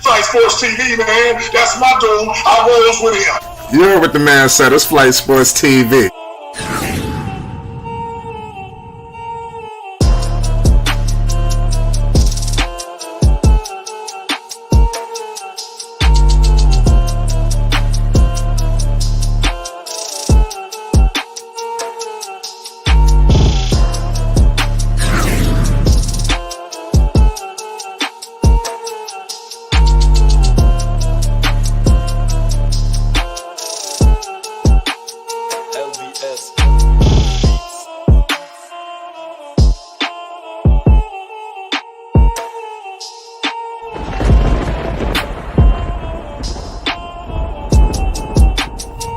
Flight Sports TV, man. That's my dude. I rolls with him. You heard what the man said. It's Flight Sports TV.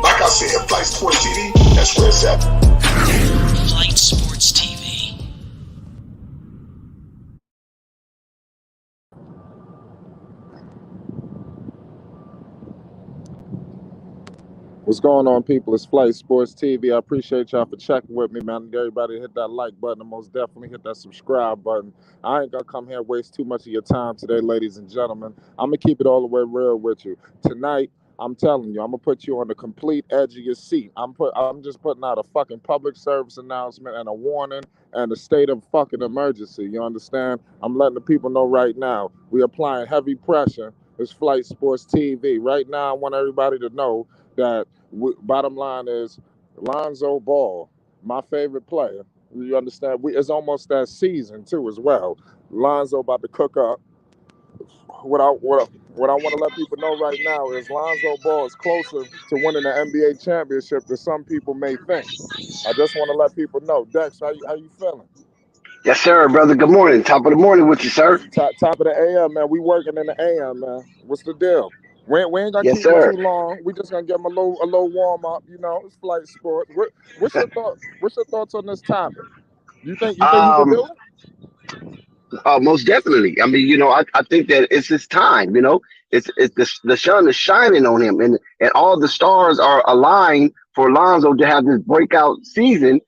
Like I said, Flight Sports TV, that's where it's at. Flight Sports TV. What's going on, people? It's Flight Sports TV. I appreciate y'all for checking with me, man. Everybody hit that like button and most definitely hit that subscribe button. I ain't gonna come here and waste too much of your time today, ladies and gentlemen. I'm gonna keep it all the way real with you. Tonight, I'm telling you, I'm gonna put you on the complete edge of your seat. I'm just putting out a fucking public service announcement and a warning and a state of fucking emergency. You understand? I'm letting the people know right now. We applying heavy pressure. It's Flight Sports TV. Right now, I want everybody to know that bottom line is Lonzo Ball, my favorite player. You understand? It's almost that season too as well. Lonzo about to cook up. What I want to let people know right now is Lonzo Ball is closer to winning the NBA championship than some people may think. I just want to let people know. Dex, how you feeling? Yes, sir, brother. Good morning. Top of the morning with you, sir. Top of the AM, man. We working in the AM, man. What's the deal? We ain't gonna Yes, keep you sir. too long. We just gonna give them a little warm up. You know, it's Flight Sports. What's your thoughts on this topic? You think he can do it? Most definitely. I mean, I think that it's his time. It's the sun is shining on him, and all the stars are aligned for Lonzo to have this breakout season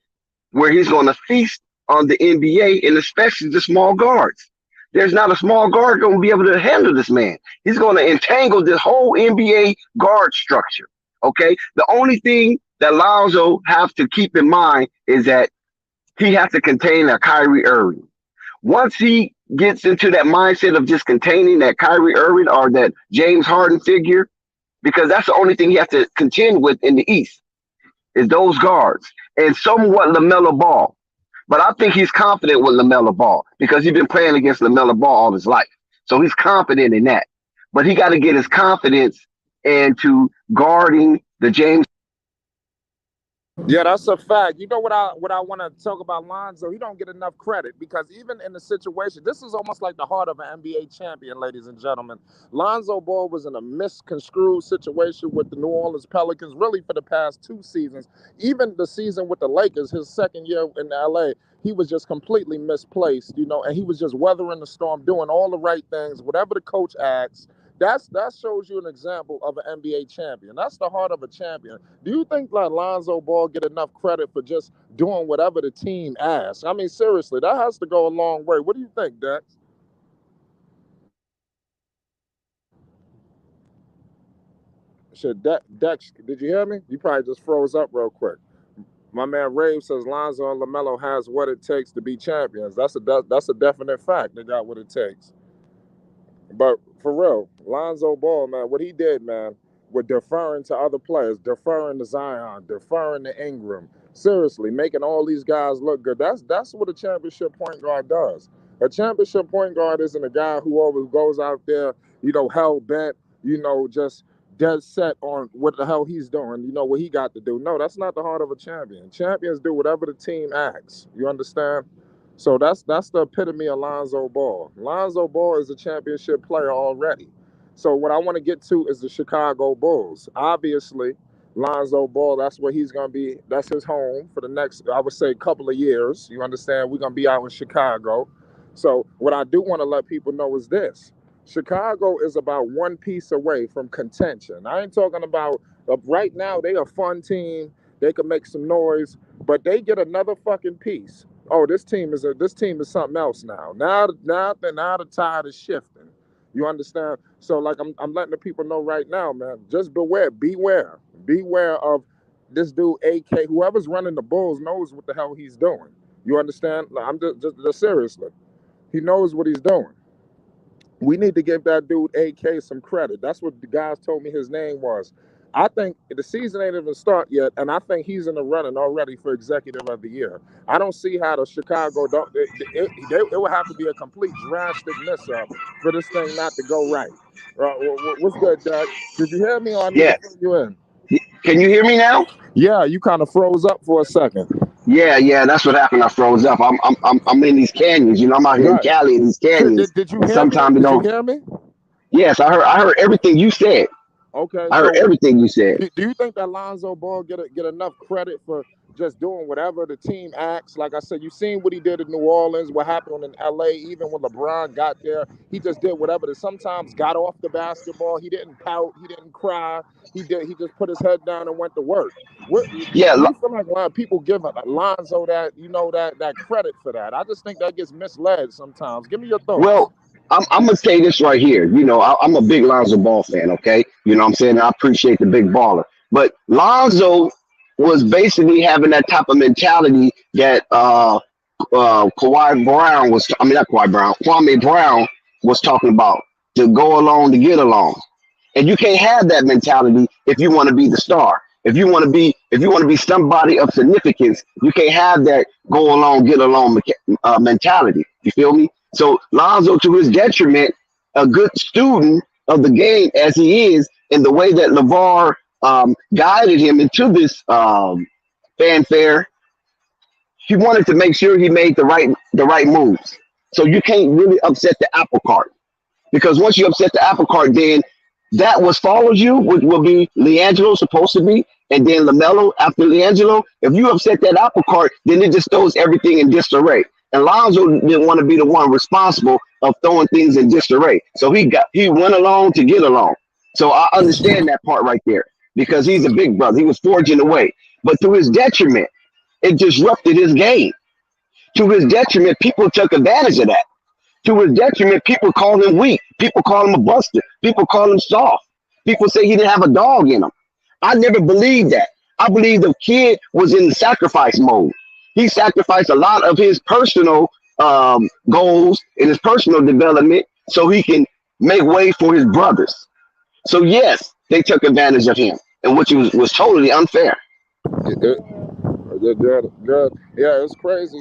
where he's going to feast on the NBA and especially the small guards. There's not a small guard going to be able to handle this man. He's going to entangle this whole NBA guard structure. Okay. The only thing that Lonzo have to keep in mind is that he has to contain a Kyrie Irving. Once he gets into that mindset of just containing that Kyrie Irving or that James Harden figure, because that's the only thing he has to contend with in the East is those guards and somewhat LaMelo Ball. But I think he's confident with LaMelo Ball because he's been playing against LaMelo Ball all his life. So he's confident in that. But he got to get his confidence into guarding the James. Yeah, that's a fact. You know what I want to talk about Lonzo? He don't get enough credit because even in the situation, this is almost like the heart of an NBA champion, ladies and gentlemen. Lonzo Ball was in a misconstrued situation with the New Orleans Pelicans, really for the past 2 seasons. Even the season with the Lakers, his second year in LA, he was just completely misplaced, and he was just weathering the storm, doing all the right things, whatever the coach asks. That shows you an example of an NBA champion. That's the heart of a champion. Do you think like Lonzo Ball get enough credit for just doing whatever the team asks? I mean, seriously, that has to go a long way. What do you think, Dex? Dex, did you hear me? You probably just froze up real quick. My man Rave says Lonzo and LaMelo has what it takes to be champions. That's a definite fact. They got what it takes. But for real, Lonzo Ball, man, what he did, man, with deferring to other players, deferring to Zion, deferring to Ingram, seriously, making all these guys look good. That's what a championship point guard does. A championship point guard isn't a guy who always goes out there, hell bent, just dead set on what the hell he's doing, what he got to do. No, that's not the heart of a champion. Champions do whatever the team asks. You understand? So that's the epitome of Lonzo Ball. Lonzo Ball is a championship player already. So what I want to get to is the Chicago Bulls. Obviously, Lonzo Ball, that's where he's going to be. That's his home for the next, I would say, couple of years. You understand? We're going to be out in Chicago. So what I do want to let people know is this. Chicago is about one piece away from contention. I ain't talking about right now. They a fun team. They can make some noise, but they get another fucking piece. Oh, this team is something else now. Now the tide is shifting. You understand? So like I'm letting the people know right now, man. Just beware of this dude AK. Whoever's running the Bulls knows what the hell he's doing. You understand? Like, I'm just seriously. He knows what he's doing. We need to give that dude AK some credit. That's what the guys told me his name was. I think the season ain't even start yet, and I think he's in the running already for Executive of the Year. I don't see how the Chicago don't. It would have to be a complete drastic mess up for this thing not to go right. What's good, Doug? Did you hear me, or I need to Yeah. fill you in? Can you hear me now? Yeah, you kind of froze up for a second. Yeah, that's what happened. I froze up. I'm in these canyons. You know, I'm out here in Right. Cali in these canyons, Did you and hear me? sometimes it Did you don't. hear me? Yes, I heard everything you said. Okay, I heard so everything you said. do you think that Lonzo Ball get enough credit for just doing whatever the team asks? Like I said, you seen what he did in New Orleans, what happened in LA, even when LeBron got there, he just did whatever. That sometimes got off the basketball. He didn't pout, he didn't cry. He just put his head down and went to work. Yeah, Do you feel like a lot of people give Lonzo that credit for that? I just think that gets misled sometimes. Give me your thoughts. well, I'm gonna say this right here. You know, I'm a big Lonzo Ball fan. Okay, you know what I'm saying. I appreciate the big baller, but Lonzo was basically having that type of mentality that Kawhi Brown was. I mean, not Kawhi Brown. Kwame Brown was talking about, to go along to get along. And you can't have that mentality if you want to be the star. If you want to be somebody of significance, you can't have that go along, get along mentality. You feel me? So Lonzo, to his detriment, a good student of the game as he is, in the way that LeVar guided him into this fanfare, he wanted to make sure he made the right moves. So you can't really upset the apple cart, because once you upset the apple cart, then that what follows you, which will be Leangelo supposed to be, and then Lamelo after Leangelo. If you upset that apple cart, then it just throws everything in disarray. And Lonzo didn't want to be the one responsible of throwing things in disarray, so he went along to get along. So I understand that part right there, because he's a big brother. He was forging the way, but to his detriment, it disrupted his game. To his detriment, people took advantage of that. To his detriment, people call him weak. People call him a buster. People call him soft. People say he didn't have a dog in him. I never believed that. I believe the kid was in the sacrifice mode. He sacrificed a lot of his personal goals and his personal development so he can make way for his brothers. So yes, they took advantage of him, and which was totally unfair. Good. Yeah, it's crazy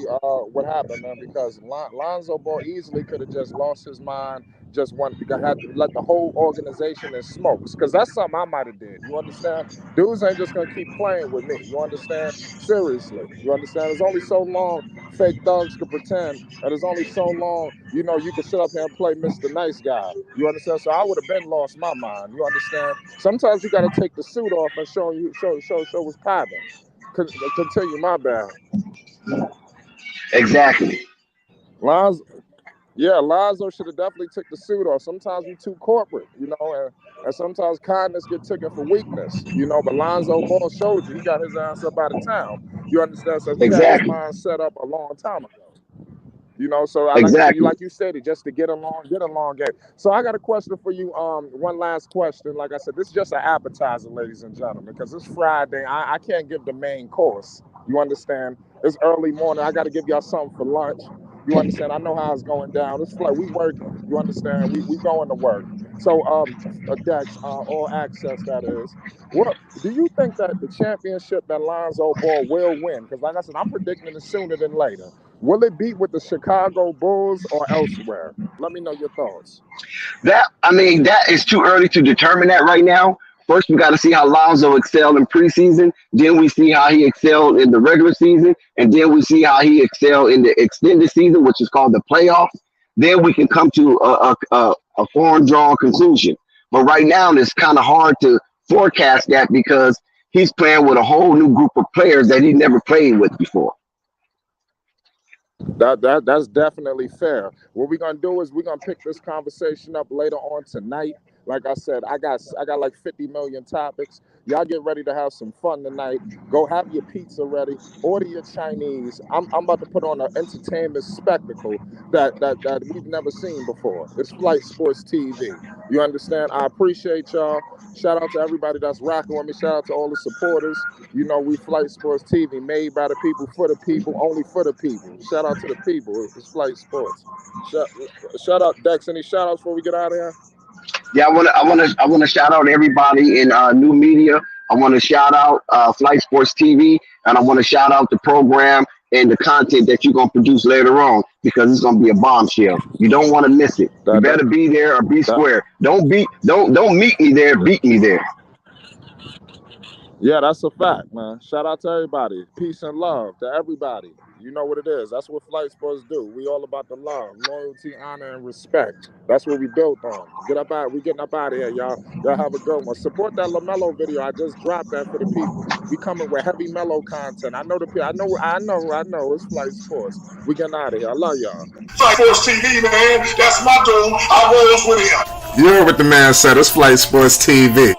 what happened, man, because Lonzo Ball easily could have just lost his mind, just had to let the whole organization in smokes, because that's something I might have did. You understand? Dudes ain't just going to keep playing with me. You understand? Seriously. You understand? There's only so long fake thugs could pretend, and there's only so long, you can sit up here and play Mr. Nice Guy. You understand? So I would have been lost my mind. You understand? Sometimes you got to take the suit off and show what's popping. Continue, my bad. Exactly. Lonzo, yeah, Lonzo should have definitely took the suit off. Sometimes we too corporate, and sometimes kindness get taken for weakness, But Lonzo Ball showed you he got his ass up out of town. You understand? So he had his Exactly. mind set up a long time ago. So I like so you Exactly. like you said it just to get along game. So I got a question for you. One last question. Like I said, this is just an appetizer, ladies and gentlemen, because it's Friday. I can't give the main course. You understand? It's early morning. I got to give y'all something for lunch. You understand? I know how it's going down. It's like we working. You understand? We going to work. So Dex, all access that is. What do you think that the championship that Lonzo Ball will win? Because like I said, I'm predicting it sooner than later. Will it be with the Chicago Bulls or elsewhere? Let me know your thoughts. That is too early to determine that right now. First, we got to see how Lonzo excelled in preseason. Then we see how he excelled in the regular season, and then we see how he excelled in the extended season, which is called the playoffs. Then we can come to a foreign drawn conclusion. But right now, it's kind of hard to forecast that, because he's playing with a whole new group of players that he never played with before. That's definitely fair. What we're gonna do is we're gonna pick this conversation up later on tonight. Like I said, I got like 50 million topics. Y'all get ready to have some fun tonight. Go have your pizza ready. Order your Chinese. I'm about to put on an entertainment spectacle that we've never seen before. It's Flight Sports TV. You understand? I appreciate y'all. Shout out to everybody that's rocking with me. Shout out to all the supporters. You know, we Flight Sports TV, made by the people, for the people, only for the people. Shout out to the people. It's Flight Sports. Shout out, Dex. Any shout outs before we get out of here? Yeah, I want to shout out everybody in new media. I want to shout out Flight Sports TV, and I want to shout out the program and the content that you're gonna produce later on because it's gonna be a bombshell. You don't want to miss it. You better be there or be square. Don't meet me there. Beat me there. Yeah, that's a fact, man. Shout out to everybody. Peace and love to everybody. You know what it is. That's what Flight Sports do. We all about the love, loyalty, honor, and respect. That's what we built on. We getting up out of here, y'all. Y'all have a good one. Support that LaMelo video. I just dropped that for the people. We coming with heavy mellow content. I know the people. I know. It's Flight Sports. We getting out of here. I love y'all. Flight Sports TV, man. That's my dude. I rolls with him. You heard what the man said. It's Flight Sports TV.